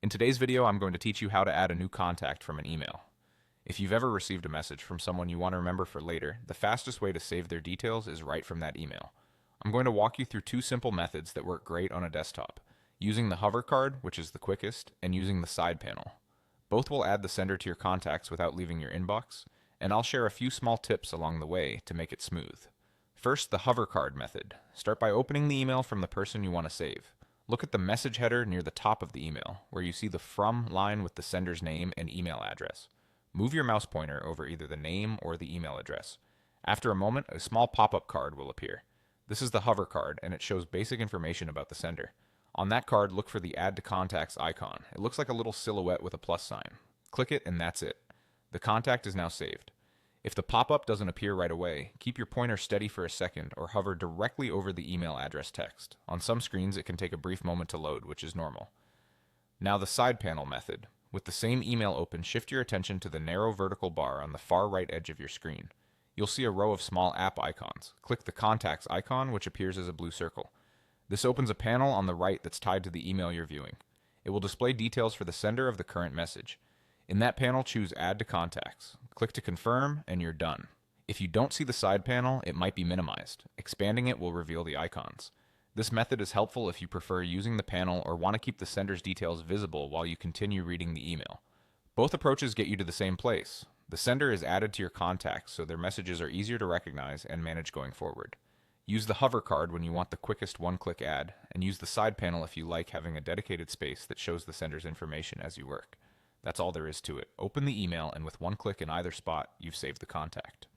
In today's video, I'm going to teach you how to add a new contact from an email. If you've ever received a message from someone you want to remember for later, the fastest way to save their details is right from that email. I'm going to walk you through two simple methods that work great on a desktop, using the hover card, which is the quickest, and using the side panel. Both will add the sender to your contacts without leaving your inbox, and I'll share a few small tips along the way to make it smooth. First, the hover card method. Start by opening the email from the person you want to save. Look at the message header near the top of the email, where you see the from line with the sender's name and email address. Move your mouse pointer over either the name or the email address. After a moment, a small pop-up card will appear. This is the hover card, and it shows basic information about the sender. On that card, look for the Add to Contacts icon. It looks like a little silhouette with a plus sign. Click it, and that's it. The contact is now saved. If the pop-up doesn't appear right away, keep your pointer steady for a second or hover directly over the email address text. On some screens, it can take a brief moment to load, which is normal. Now the side panel method. With the same email open, shift your attention to the narrow vertical bar on the far right edge of your screen. You'll see a row of small app icons. Click the Contacts icon, which appears as a blue circle. This opens a panel on the right that's tied to the email you're viewing. It will display details for the sender of the current message. In that panel, choose Add to Contacts. Click to confirm, and you're done. If you don't see the side panel, it might be minimized. Expanding it will reveal the icons. This method is helpful if you prefer using the panel or want to keep the sender's details visible while you continue reading the email. Both approaches get you to the same place. The sender is added to your contacts so their messages are easier to recognize and manage going forward. Use the hover card when you want the quickest one-click add, and use the side panel if you like having a dedicated space that shows the sender's information as you work. That's all there is to it. Open the email, and with one click in either spot, you've saved the contact.